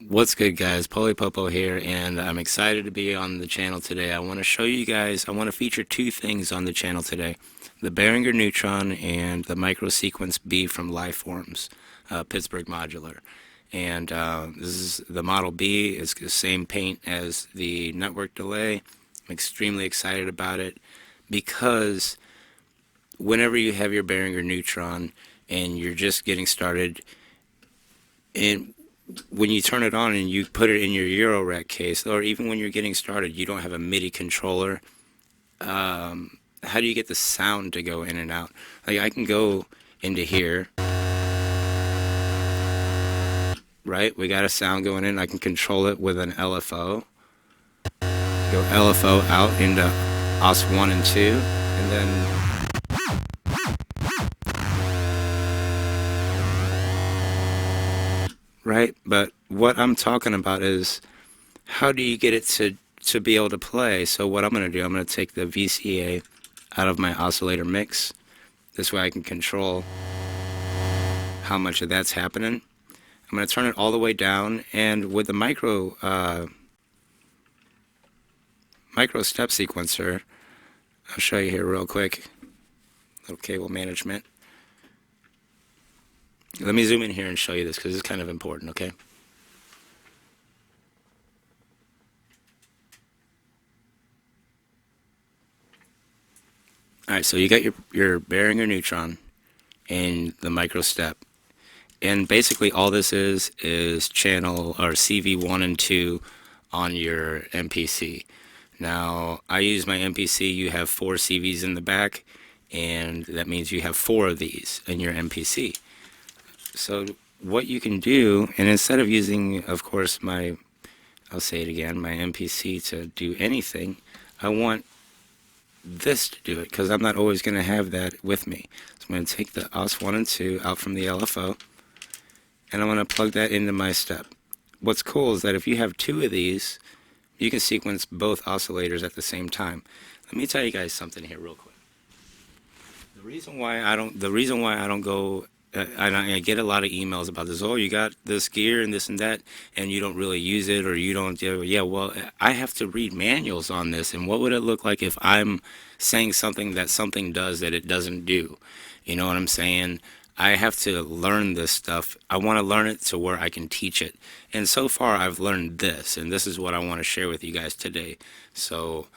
What's good, guys? Popo here, and I'm excited to be on the channel today. I want to show you guys, I want to feature two things on the channel today: the Behringer Neutron and the Microsequence B from Lifeforms, Pittsburgh Modular. And this is the Model B. It's the same paint as the network delay. I'm extremely excited about it because whenever you have your Behringer Neutron and you're just getting started, and when you turn it on and you put it in your eurorack case, or even when you're getting started, you don't have a MIDI controller. How do you get the sound to go in and out? Like, I can go into here, right? We got a sound going in. I can control it with an LFO. Go LFO out into OS 1 and 2, and then right? But what I'm talking about is, how do you get it to be able to play? So what I'm going to do, I'm going to take the VCA out of my oscillator mix. This way I can control how much of that's happening. I'm going to turn it all the way down, and with the micro step sequencer, I'll show you here real quick. Little cable management. Let me zoom in here and show you this because it's kind of important, okay? Alright, so you got your Behringer Neutron and the micro step. And basically all this is channel or CV1 and 2 on your MPC. Now, I use my MPC. You have 4 CVs in the back, and that means you have 4 of these in your MPC. So what you can do, and instead of using, of course, I'll say it again, my MPC to do anything, I want this to do it, because I'm not always going to have that with me. So I'm going to take the OS 1 and 2 out from the LFO, and I'm going to plug that into my step. What's cool is that if you have 2 of these, you can sequence both oscillators at the same time. Let me tell you guys something here real quick. The reason why I don't go, and I get a lot of emails about this. Oh, you got this gear and this and that, and you don't really use it, or you don't. Yeah, well, I have to read manuals on this, and what would it look like if I'm saying something that something does that it doesn't do? You know what I'm saying? I have to learn this stuff. I want to learn it to where I can teach it. And so far, I've learned this, and this is what I want to share with you guys today. So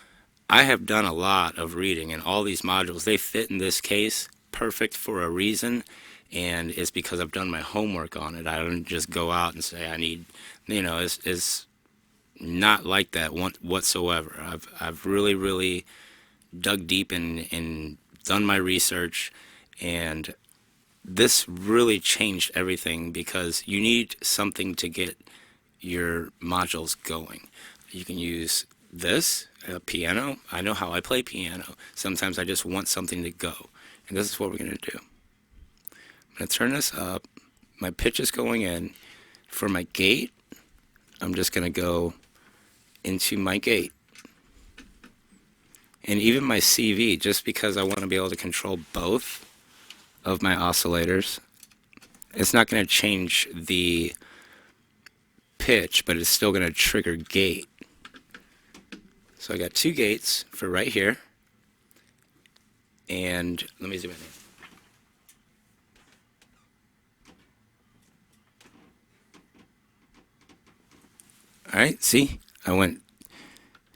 I have done a lot of reading, and all these modules, they fit in this case perfect for a reason, and it's because I've done my homework on it. I don't just go out and say I need, it's not like that whatsoever. I've really dug deep and done my research, and this really changed everything because you need something to get your modules going. You can use this, a piano. I know how I play piano. Sometimes I just want something to go. And this is what we're going to do. I'm going to turn this up. My pitch is going in. For my gate, I'm just going to go into my gate. And even my CV, just because I want to be able to control both of my oscillators, it's not going to change the pitch, but it's still going to trigger gate. So I got 2 gates for right here, and let me zoom in. All right, see, I went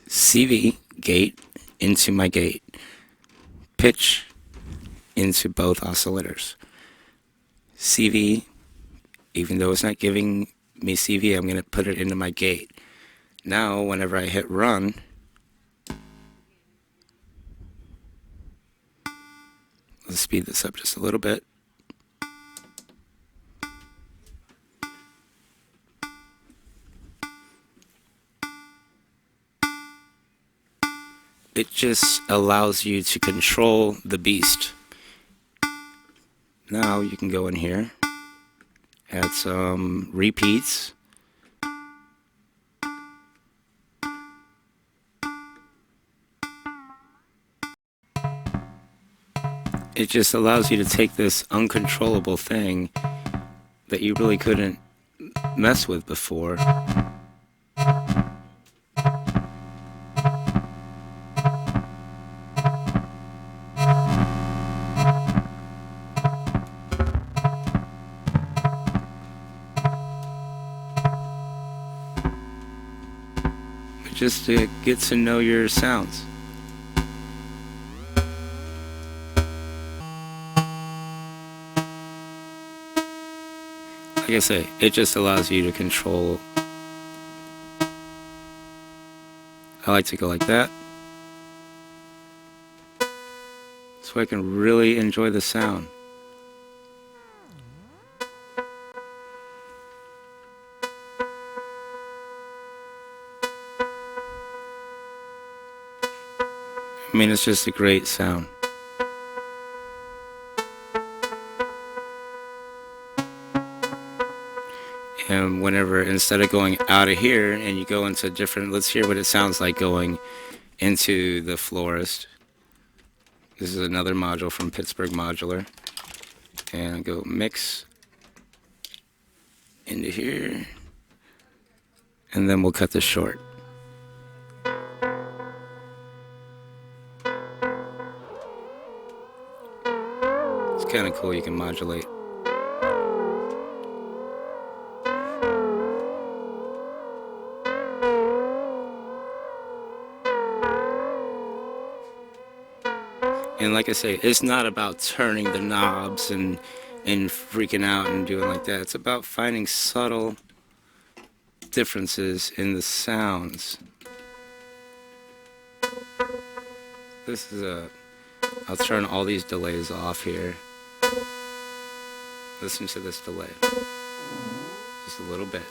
CV gate into my gate, pitch into both oscillators. CV, even though it's not giving me CV, I'm going to put it into my gate. Now, whenever I hit run, let's speed this up just a little bit. It just allows you to control the beast. Now you can go in here, add some repeats. It just allows you to take this uncontrollable thing that you really couldn't messed with before. Just to get to know your sounds. Like I say, it just allows you to control. I like to go like that, so I can really enjoy the sound. I mean, it's just a great sound. And whenever, instead of going out of here and you go into different, let's hear what it sounds like going into the Florist. This is another module from Pittsburgh Modular. And go mix into here. And then we'll cut this short. It's kind of cool, you can modulate. And like I say, it's not about turning the knobs and freaking out and doing like that. It's about finding subtle differences in the sounds. This is I'll turn all these delays off here. Listen to this delay. Just a little bit.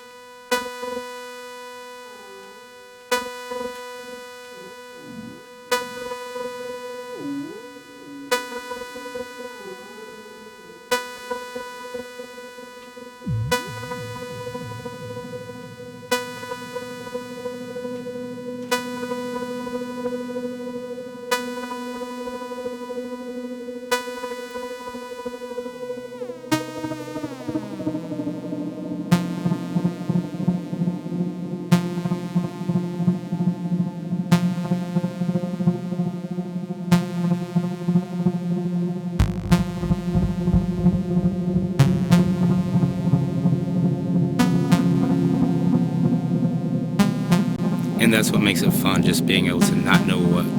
And that's what makes it fun, just being able to not know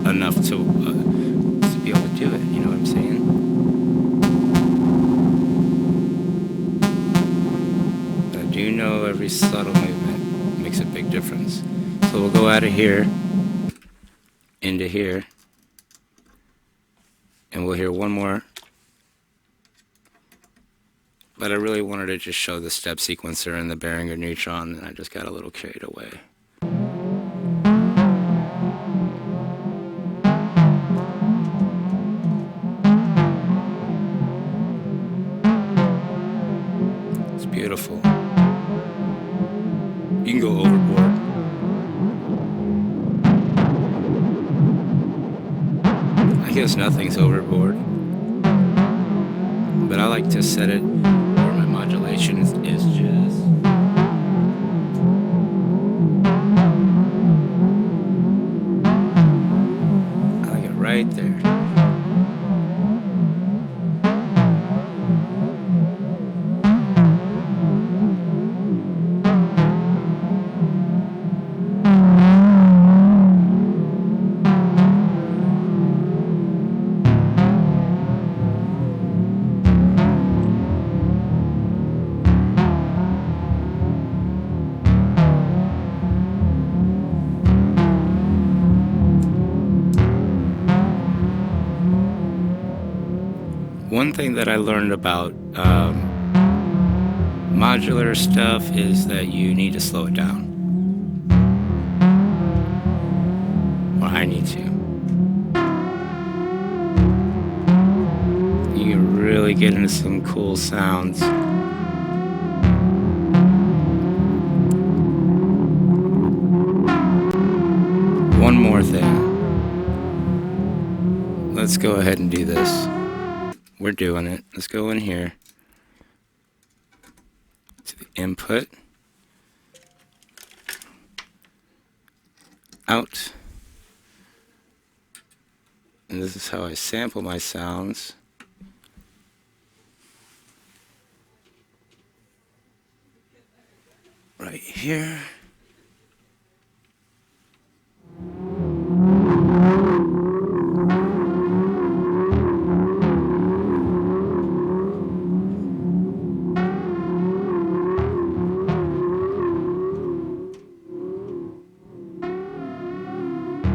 enough to be able to do it, you know what I'm saying? But I do know every subtle movement makes a big difference. So we'll go out of here, into here, and we'll hear one more. But I really wanted to just show the step sequencer and the Behringer neutron, and I just got a little carried away. Beautiful. You can go overboard. I guess nothing's overboard. But I like to set it where my modulation is just. I like it right there. One thing that I learned about modular stuff is that you need to slow it down. Or I need to. You can really get into some cool sounds. One more thing. Let's go ahead and do this. We're doing it. Let's go in here to the input. out. And this is how I sample my sounds. Right here.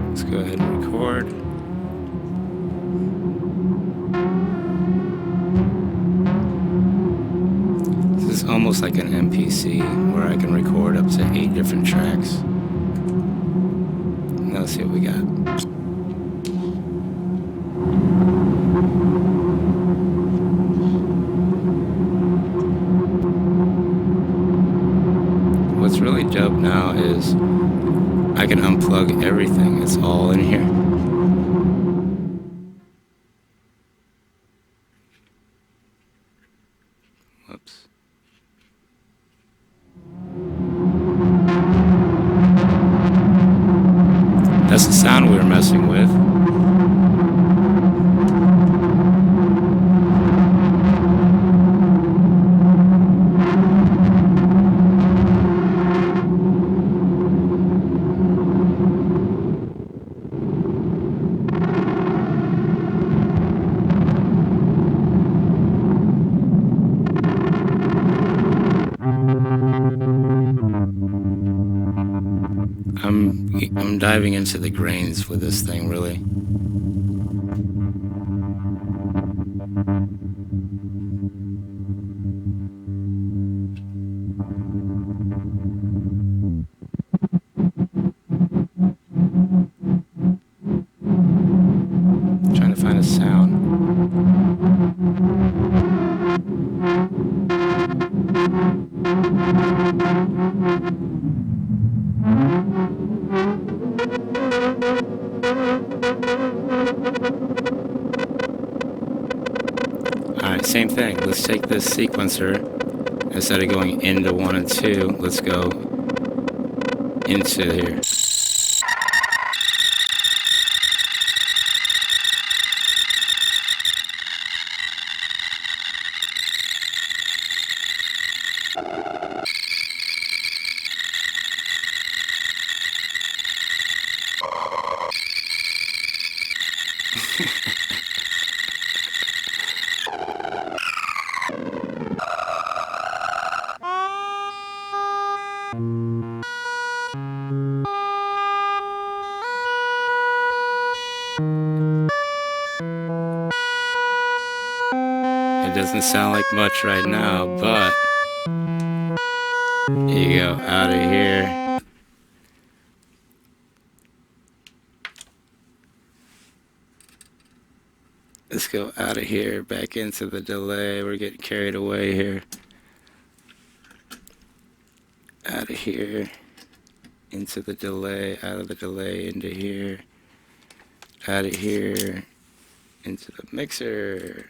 Let's go ahead and record. This is almost like an MPC where I can record up to 8 different tracks. Now let's see what we got. What's really dope now is I can unplug everything. It's all in here. Whoops. That's the sound we were messing with. I'm diving into the grains with this thing, really. Trying to find a sound. Alright, same thing. Let's take this sequencer. Instead of going into 1 and 2, let's go into here. It doesn't sound like much right now, but here you go, out of here. Let's go out of here, back into the delay. We're getting carried away here. Out of here, into the delay, out of the delay, into here. Out of here, into the mixer.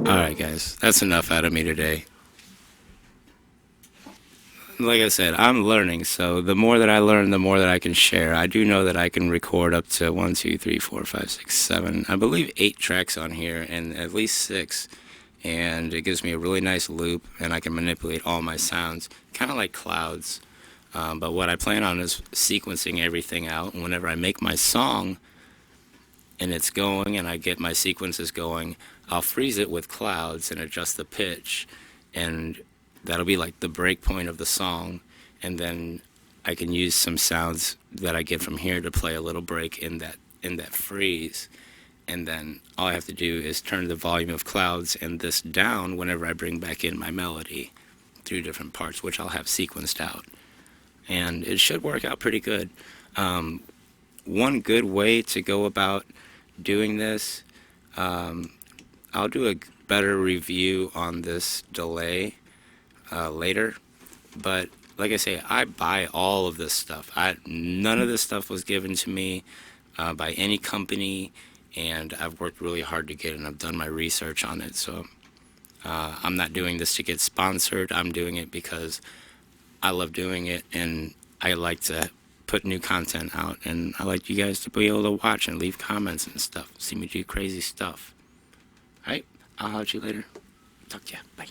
Alright guys, that's enough out of me today. Like I said, I'm learning, so the more that I learn, the more that I can share. I do know that I can record up to 1, 2, 3, 4, 5, 6, 7, I believe 8 tracks on here, and at least 6. And it gives me a really nice loop, and I can manipulate all my sounds, kind of like clouds. But what I plan on is sequencing everything out, and whenever I make my song, and it's going, and I get my sequences going, I'll freeze it with clouds and adjust the pitch, and that'll be like the break point of the song, and then I can use some sounds that I get from here to play a little break in that freeze, and then all I have to do is turn the volume of clouds and this down whenever I bring back in my melody through different parts, which I'll have sequenced out, and it should work out pretty good. One good way to go about doing this. I'll do a better review on this delay later, but like I say, I buy all of this stuff. None of this stuff was given to me by any company, and I've worked really hard to get it, and I've done my research on it. So I'm not doing this to get sponsored. I'm doing it because I love doing it, and I like to put new content out, and I like you guys to be able to watch and leave comments and stuff, see me do crazy stuff. All right, I'll holler at you later. Talk to you. Bye.